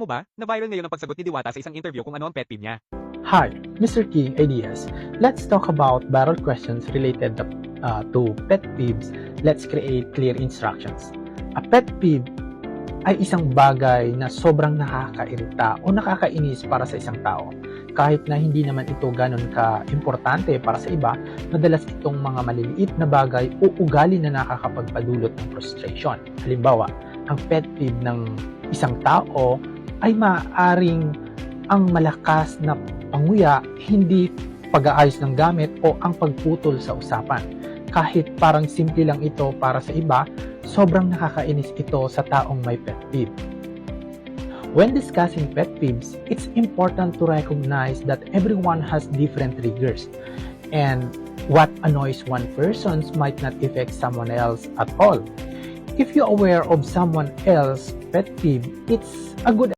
mo ba, na viral ngayon ang pagsagot ni Diwata sa isang interview kung ano ang pet peeve niya? Hi, Mr. King Ideas. Let's talk about viral questions related to pet peeves. Let's create clear instructions. A pet peeve ay isang bagay na sobrang nakakairita o nakakainis para sa isang tao. Kahit na hindi naman ito ganun ka-importante para sa iba, madalas itong mga maliliit na bagay o ugali na nakakapagpadulot ng frustration. Halimbawa, ang pet peeve ng isang tao ay maaaring ang malakas na panguya, hindi pag-aayos ng gamit o ang pagputol sa usapan. Kahit parang simple lang ito para sa iba, sobrang nakakainis ito sa taong may pet peeve. When discussing pet peeves, it's important to recognize that everyone has different triggers, and what annoys one person might not affect someone else at all. If you're aware of someone else's pet peeve, it's a good